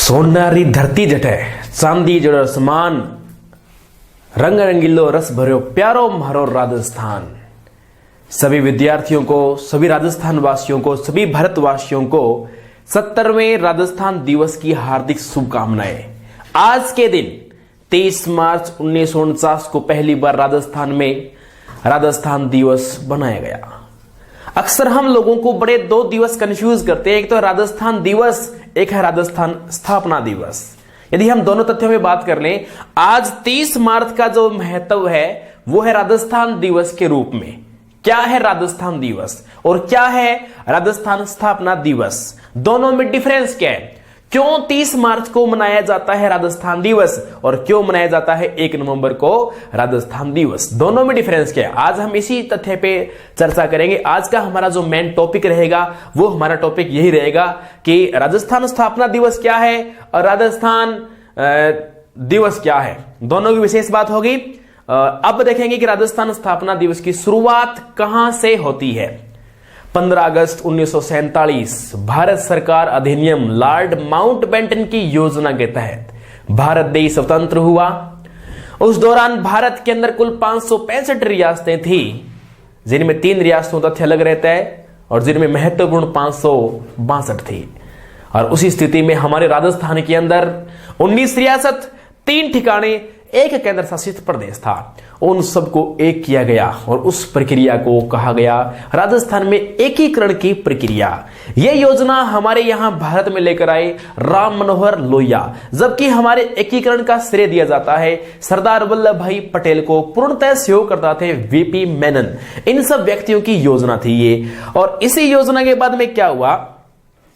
सोनारी धरती जटे चांदी जड़ो समान रंग रंगीलो रस भरो प्यारो म्हारो राजस्थान। सभी विद्यार्थियों को, सभी राजस्थान वासियों को, सभी भारतवासियों को 70वें राजस्थान दिवस की हार्दिक शुभकामनाएं। आज के दिन 23 मार्च 1949 को पहली बार राजस्थान में राजस्थान दिवस बनाया गया। अक्सर हम लोगों को बड़े दो दिवस कंफ्यूज करते हैं, एक तो राजस्थान दिवस, एक है राजस्थान स्थापना दिवस। यदि हम दोनों तथ्यों में बात कर लें, आज 30 मार्च का जो महत्व है वो है राजस्थान दिवस के रूप में। क्या है राजस्थान दिवस और क्या है राजस्थान स्थापना दिवस, दोनों में डिफरेंस क्या है? क्यों 30 मार्च को मनाया जाता है राजस्थान दिवस और क्यों मनाया जाता है 1 नवंबर को राजस्थान दिवस, दोनों में डिफरेंस क्या है? आज हम इसी तथ्य पे चर्चा करेंगे। आज का हमारा जो मेन टॉपिक रहेगा वो हमारा टॉपिक यही रहेगा कि राजस्थान स्थापना दिवस क्या है और राजस्थान दिवस क्या है, दोनों की विशेष बात होगी। अब देखेंगे कि राजस्थान स्थापना दिवस की शुरुआत कहां से होती है। 15 अगस्त 1947 भारत सरकार अधिनियम लॉर्ड माउंटबेटन की योजना के तहत भारत देश स्वतंत्र हुआ। उस दौरान भारत के अंदर कुल 565 रियासतें थी, जिनमें 3 रियासतों तथ्य अलग रहता है और जिनमें महत्वपूर्ण 562 थी। और उसी स्थिति में हमारे राजस्थान के अंदर 19 रियासत, 3 ठिकाने, एक केंद्र शासित प्रदेश था। उन सबको एक किया गया और उस प्रक्रिया को कहा गया राजस्थान में एकीकरण की प्रक्रिया। यह योजना हमारे यहां भारत में लेकर आए राम मनोहर लोहिया, जबकि हमारे एकीकरण का श्रेय दिया जाता है सरदार वल्लभ भाई पटेल को। पूर्णतः सहयोग करता थे वीपी मेनन। इन सब व्यक्तियों की योजना थी ये। और इसी योजना के बाद में क्या हुआ,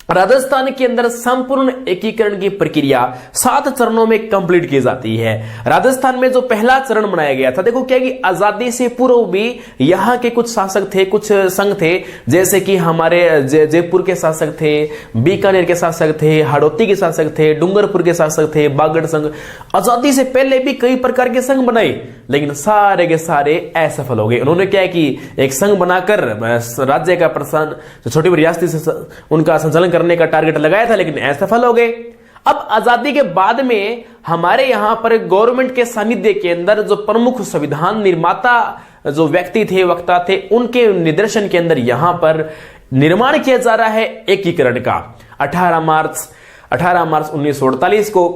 राजस्थान के अंदर संपूर्ण एकीकरण की प्रक्रिया 7 चरणों में कंप्लीट की जाती है। राजस्थान में जो पहला चरण बनाया गया था, देखो क्या कि आजादी से पूर्व भी यहाँ के कुछ शासक थे, कुछ संघ थे, जैसे कि हमारे जयपुर के शासक थे, बीकानेर के शासक थे, हाड़ौती के शासक थे, डूंगरपुर के शासक थे, बागड़ संघ। आजादी से पहले भी कई प्रकार के संघ बनाए, लेकिन सारे के सारे असफल हो गए। उन्होंने क्या कि एक संघ बनाकर राज्य का प्रशासन, छोटी बड़ी रियासती से उनका संचालन करने का टारगेट लगाया था, लेकिन असफल हो गए। अब आजादी के बाद में हमारे यहां पर गवर्नमेंट के सानिध्य के अंदर जो प्रमुख संविधान निर्माता जो व्यक्ति थे, वक्ता थे, उनके निर्देशन के अंदर यहां पर निर्माण किया जा रहा है एकीकरण का। 18 मार्च 1948 को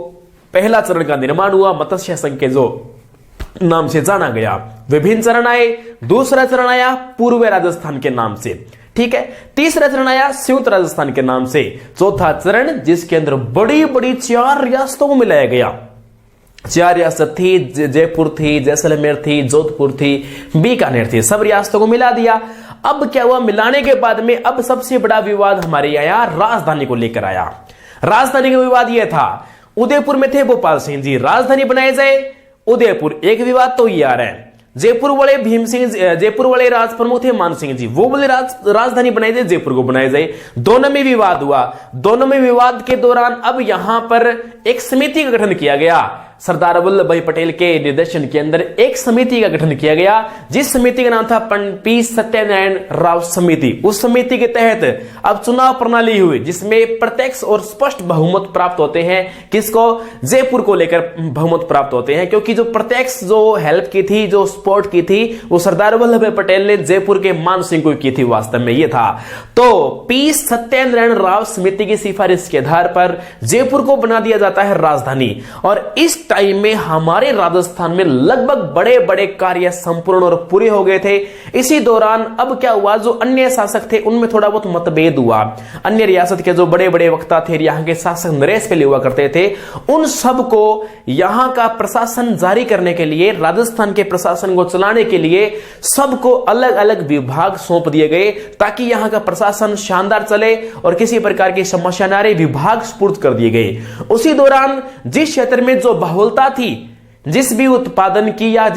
पहला चरण का निर्माण हुआ, मत्स्य संघ के जो नाम से जाना गया। विभिन्न चरण आए। दूसरा चरण आया पूर्व राजस्थान के नाम से, ठीक है। तीसरा चरण आया संयुक्त राजस्थान के नाम से। चौथा चरण जिसके अंदर बड़ी बड़ी 4 रियासतों को मिलाया गया। 4 रियासत थी, जयपुर थी, जैसलमेर थी, जोधपुर थी, बीकानेर थी, सब रियासतों को मिला दिया। अब क्या हुआ, मिलाने के बाद में अब सबसे बड़ा विवाद हमारे यहां राजधानी को लेकर आया। राजधानी का विवाद यह था, उदयपुर में थे भोपाल सिंह जी, राजधानी बनाई जाए उदयपुर। एक विवाद तो ये आ रहा है। जयपुर वाले भीम सिंह, जयपुर वाले राज प्रमुख थे मान सिंह जी, वो बोले राजधानी बनाई जाए, जयपुर को बनाई जाए। दोनों में विवाद हुआ। दोनों में विवाद के दौरान अब यहां पर एक समिति का गठन किया गया। सरदार वल्लभ भाई पटेल के निर्देशन के अंदर एक समिति का गठन किया गया, जिस समिति का नाम था पी सत्यनारायण राव समिति। उस समिति के तहत अब चुनाव प्रणाली हुई, जिसमें प्रत्यक्ष और स्पष्ट बहुमत प्राप्त होते हैं। किसको? जयपुर को लेकर बहुमत प्राप्त होते हैं, क्योंकि जो प्रत्यक्ष जो हेल्प की थी, जो सपोर्ट की थी, वो सरदार वल्लभ भाई पटेल ने जयपुर के मान सिंह को की थी। वास्तव में यह था। तो पी सत्यनारायण राव समिति की सिफारिश के आधार पर जयपुर को बना दिया जाता है राजधानी। और इस टाइम में हमारे राजस्थान में लगभग बड़े बड़े कार्य संपूर्ण और पूरे हो गए थे। इसी दौरान अब क्या हुआ, जो अन्य शासक थे उनमें थोड़ा बहुत मतभेद हुआ। अन्य रियासत के जो बड़े बड़े वक्ता थे, यहाँ के शासक नरेश पे हुआ करते थे, उन सबको यहां का प्रशासन जारी करने के लिए, राजस्थान के प्रशासन को चलाने के लिए सबको अलग अलग विभाग सौंप दिए गए, ताकि यहां का प्रशासन शानदार चले और किसी प्रकार की समस्या न रहे। विभाग सुपुर्द कर दिए गए। उसी दौरान जिस क्षेत्र में जो बहुलता थी, जिस भी उत्पादन की या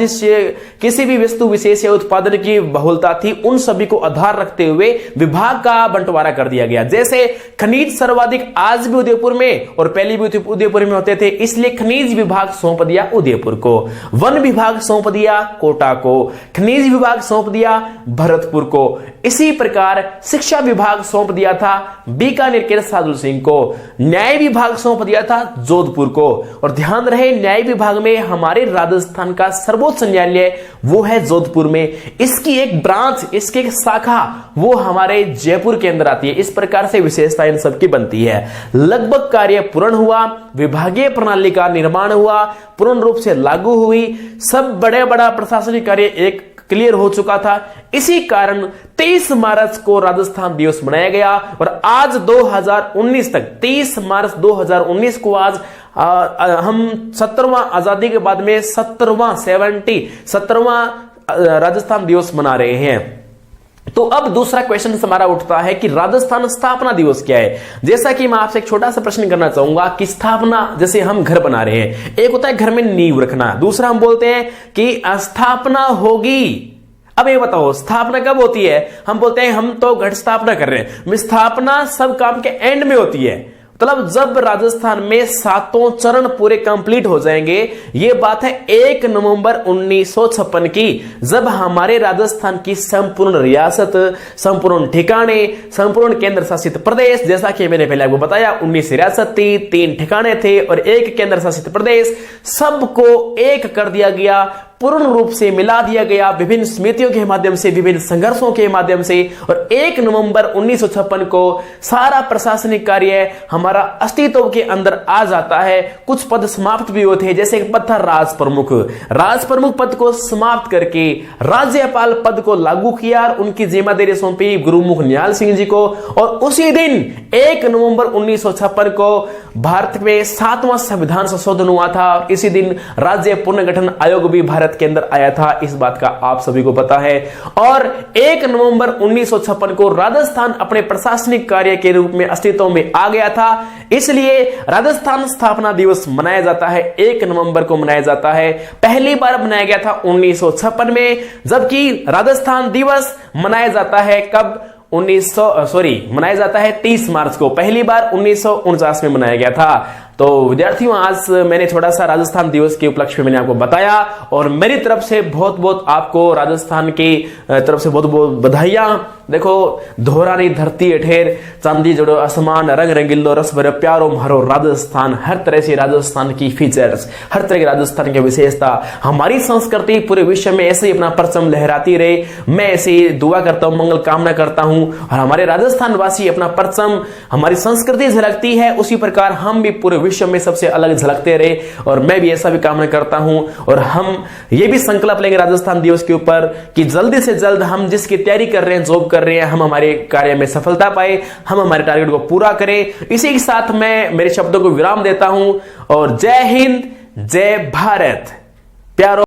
किसी भी वस्तु विशेष या उत्पादन की बहुलता थी, उन सभी को आधार रखते हुए विभाग का बंटवारा कर दिया गया। जैसे खनिज सर्वाधिक आज भी उदयपुर में और पहले भी उदयपुर में होते थे, इसलिए खनिज विभाग सौंप दिया उदयपुर को, वन विभाग सौंप दिया कोटा को, खनिज विभाग सौंप दिया भरतपुर को। इसी प्रकार शिक्षा विभाग सौंप दिया था बीकानेर के साधु सिंह को, न्याय विभाग सौंप दिया था जोधपुर को। और ध्यान रहे, न्याय विभाग में हमारे राजस्थान का सर्वोच्च न्यायालय वो है जोधपुर में, इसकी एक ब्रांच, इसकी एक शाखा वो हमारे जयपुर के अंदर आती है। इस प्रकार से विशेषता इन सबकी बनती है। लगभग कार्य पूर्ण हुआ, विभागीय प्रणाली का निर्माण हुआ, पूर्ण रूप से लागू हुई, सब बड़ा प्रशासनिक कार्य एक क्लियर हो चुका था। इसी कारण 23 मार्च को राजस्थान दिवस मनाया गया और आज 2019 तक 23 मार्च 2019 को आज हम 17वां आजादी के बाद में 17वां राजस्थान दिवस मना रहे हैं। तो अब दूसरा क्वेश्चन हमारा उठता है कि राजस्थान स्थापना दिवस क्या है। जैसा कि मैं आपसे एक छोटा सा प्रश्न करना चाहूंगा कि स्थापना, जैसे हम घर बना रहे हैं, एक होता है घर में नींव रखना, दूसरा हम बोलते हैं कि स्थापना होगी। अब ये बताओ स्थापना कब होती है? हम बोलते हैं हम तो घट स्थापना कर रहे हैं, स्थापना सब काम के एंड में होती है, मतलब जब राजस्थान में 7 चरण पूरे कंप्लीट हो जाएंगे। ये बात है 1 नवंबर 1956 की, जब हमारे राजस्थान की संपूर्ण रियासत, संपूर्ण ठिकाने, संपूर्ण केंद्र शासित प्रदेश, जैसा कि मैंने पहले आपको बताया 19 रियासत थी, 3 ठिकाने थे और 1 केंद्र शासित प्रदेश, सबको एक कर दिया गया, पूर्ण रूप से मिला दिया गया विभिन्न समितियों के माध्यम से, विभिन्न संघर्षों के माध्यम से। और 1 नवंबर 1956 को सारा प्रशासनिक कार्य हमारा अस्तित्व के अंदर आ जाता है। कुछ पद समाप्त भी होते हैं, जैसे एक पद था राज प्रमुख, राज प्रमुख पद को समाप्त करके राज्यपाल पद को लागू किया और उनकी जिम्मेदारी सौंपी गुरुमुख निहाल सिंह जी को। और उसी दिन 1 नवंबर 1956 को भारत में 7वां संविधान संशोधन हुआ था। इसी दिन राज्य पुनर्गठन आयोग भी भारत के अंदर आया था, इस बात का आप सभी को पता है। और 1 नवंबर 1956 को राजस्थान अपने प्रशासनिक कार्य के रूप में अस्तित्व में आ गया था, इसलिए राजस्थान स्थापना दिवस मनाया जाता है, 1 नवंबर को मनाया जाता है। पहली बार मनाया गया था 1956 में, जबकि राजस्थान दिवस मनाया जाता है कब? मनाया जाता है 30 मार्च को, पहली बार 1949 में मनाया गया था। तो विद्यार्थियों, आज मैंने थोड़ा सा राजस्थान दिवस के उपलक्ष्य में मैंने आपको बताया और मेरी तरफ से बहुत बहुत आपको राजस्थान की तरफ से बहुत बहुत बधाइयां। देखो, धोरानी धरती अठेर, चांदी जोड़ो आसमान, रंग रंगीलो रस भरो प्यारो म्हारो राजस्थान। हर तरह से राजस्थान की फीचर्स, हर तरह की राजस्थान की विशेषता, हमारी संस्कृति पूरे विश्व में ऐसे ही अपना परचम लहराती रहे। मैं ऐसे ही दुआ करता हूं, मंगल कामना करता हूं और हमारे राजस्थान वासी अपना परचम, हमारी संस्कृति झलकती है, उसी प्रकार हम भी पूरे विश्व में सबसे अलग झलकते रहे। और मैं भी ऐसा भी कामना करता हूं और हम ये भी संकल्प लेंगे राजस्थान दिवस के ऊपर कि जल्दी से जल्द हम जिसकी तैयारी कर रहे हैं, जॉब कर रहे हैं, हम हमारे कार्य में सफलता पाए, हम हमारे टारगेट को पूरा करें। इसी के साथ मैं मेरे शब्दों को विराम देता हूं और जय हिंद, जय भारत। प्यारो